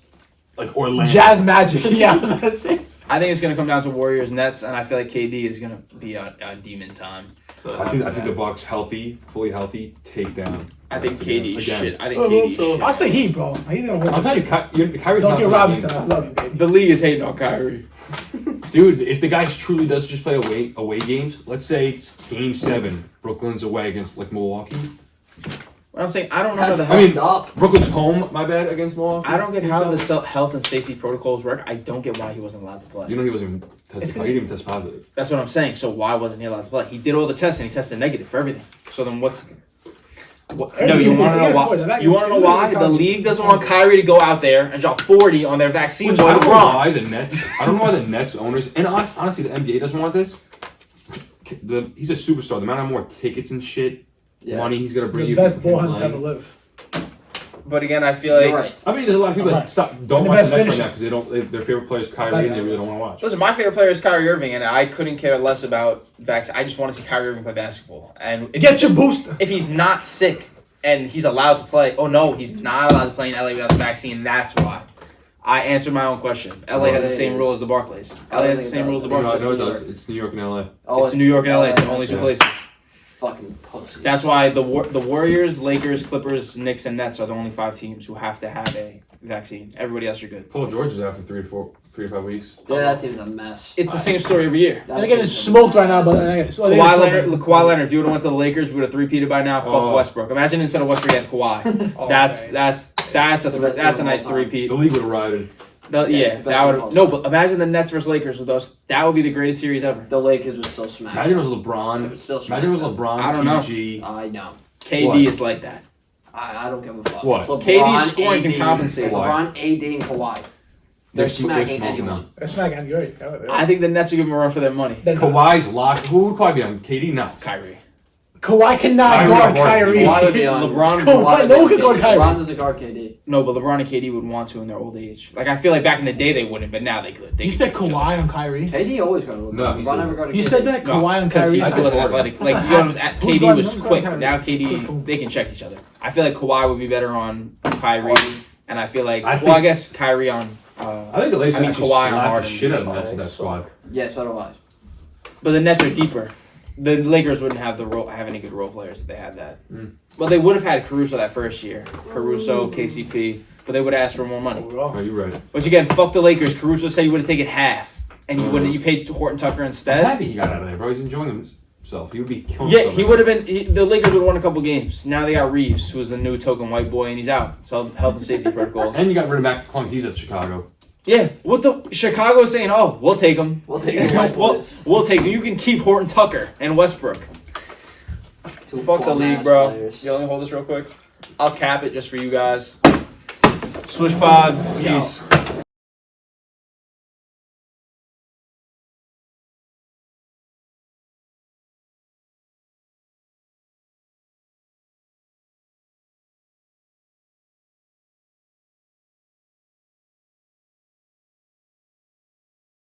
D: like Orlando.
B: Jazz Magic. Yeah, that's it.
A: I think it's going to come down to Warriors Nets, and I feel like KD is going to be on demon time.
D: I think the Bucks fully healthy, take down.
A: I think KD
D: Again.
A: shit. I think KD shit.
B: Watch the Heat, bro. He's gonna win.
D: I'll tell you, Kyrie's
B: Don't
D: not
B: get
D: playing
B: Robinson.
D: that
B: I love you, baby.
A: The league is hating on Kyrie.
D: game. Dude, if the guy truly does just play away games, let's say it's Game 7, Brooklyn's away against like Milwaukee.
A: What I'm saying, I don't know how the
C: That's
A: hell...
D: I mean,
C: up.
D: Brooklyn's home, my bad, against Milwaukee.
A: I don't get how the health and safety protocols work. I don't get why he wasn't allowed to play.
D: You know he wasn't tested. He didn't even test positive.
A: That's what I'm saying. So why wasn't he allowed to play? He did all the tests and he tested negative for everything. So then what's... No, you want to know why? You want to know why? The league doesn't want Kyrie to go out there and drop 40 on their vaccine.
D: Which
A: Boy,
D: I don't know
A: LeBron.
D: why the Nets. I don't know why the Nets owners and honestly the NBA doesn't want this. He's a superstar. The amount of more tickets and shit,
C: Yeah.
D: money he's gonna
B: He's
D: bring
B: the
D: you.
B: best ball
D: playing.
B: hunter to ever live.
A: But again, I feel like...
C: You're right.
D: I mean, there's a lot of people
B: Right.
D: that don't
B: And the
D: watch the
B: best
D: Nets right
B: finisher.
D: now because their favorite player is Kyrie and they really don't want to watch.
A: Listen, my favorite player is Kyrie Irving, and I couldn't care less about vaccine. I just want to see Kyrie Irving play basketball. And
B: Get your booster.
A: if he's not sick and he's allowed to play, oh no, he's not allowed to play in LA without the vaccine. That's why. I answered my own question. LA has the same rule as the Barclays. LA has the same rules as the
D: No,
A: Barclays.
D: no, it
C: New
D: does. It's New York and LA.
C: Oh,
A: It's New York and LA. It's the only two
D: Yeah.
A: places.
C: Fucking pussy.
A: That's why the Warriors, Lakers, Clippers, Knicks, and Nets are the only 5 teams who have to have a vaccine. Everybody else are good.
D: Paul George is out for 3 to 5 weeks.
C: Yeah, that team's a mess.
A: It's the same story every year.
B: They're getting smoked right now, but
A: Kawhi Leonard, if you would have went to the Lakers, we would have three-peated by now. Fuck
D: Oh.
A: Westbrook. Imagine instead of Westbrook, you had Kawhi. That's a nice three-peat.
D: The league would have rioted.
A: Yeah,
C: it's
A: that would
C: better
A: no. But imagine the Nets versus Lakers with those. That would be the greatest series ever.
C: The Lakers were still smacked.
D: Imagine it was
C: It
D: LeBron.
C: was still smacked.
D: Imagine it was LeBron.
A: I don't know.
D: PG.
C: I know.
A: KD
D: What?
A: is like that.
C: I don't give a fuck.
D: What?
C: It's LeBron,
A: KD's scoring can
C: AD,
A: compensate.
C: It's LeBron, AD, and Kawhi. They're
D: smoking
C: smacking anyone.
D: them.
B: They're smacking Yuri.
A: I think the Nets will give him a run for their money.
D: Kawhi's locked. Who would probably be on KD? No.
A: Kyrie.
B: Kawhi cannot
D: Kyrie
B: guard
D: not guarding.
B: Kyrie.
C: Kawhi would be on.
A: LeBron-
B: Kawhi, no one can guard Kyrie.
C: LeBron doesn't guard KD.
A: No, but LeBron and KD would want to in their old age. Like I feel like back in the day they wouldn't, but now they could. They
B: You
A: could
B: said
A: check each other.
B: Kawhi on Kyrie.
C: KD always guarded LeBron.
D: No, he
C: LeBron
D: said-
C: never guarded
B: You
C: KD.
B: said that
A: No,
B: Kawhi on
A: Because
B: Kyrie.
A: he's
D: I
A: still
D: said
A: athletic.
B: That's
A: Like
B: not
A: you know,
B: happening.
A: KD
B: Who's
A: was
B: guarding
A: quick.
B: Kyrie?
A: Now
B: Cool,
A: KD,
B: cool.
A: they can check each other. I feel like Kawhi would be better on Kyrie, and I feel like
D: I
A: I
D: think-
A: guess Kyrie on.
D: I think the Lakers
A: I mean,
D: actually
A: Kawhi on
D: slapped the
A: Harden
D: shit out of
A: is
D: the Nets with that
B: fine,
D: squad.
C: Yeah, so do I.
A: But the Nets are deeper. The Lakers wouldn't have any good role players if they had that. Well, they would have had Caruso that first year. Caruso, KCP, but they would ask for more money.
D: Oh, you're right.
A: Which again, fuck the Lakers. Caruso said he would have taken half, and you paid Horton Tucker
D: I'm
A: instead.
D: happy he got out of there, bro. He's enjoying himself. He would be killing
A: Yeah,
D: himself
A: he
D: right
A: would
D: now.
A: have been. The Lakers would have won a couple games. Now they got Reeves, who's the new token white boy, and he's out. So health and safety protocols.
D: And you got rid of McClung. He's at Chicago.
A: Yeah, what the Chicago's saying? Oh, we'll take him.
C: We'll take the white boys.
A: We'll take him. You can keep Horton Tucker and Westbrook.
C: Two
A: Fuck the
C: bum-ass
A: league, bro.
C: players.
A: Yeah, let me hold this real quick. I'll cap it just for you guys. SwishPod, peace.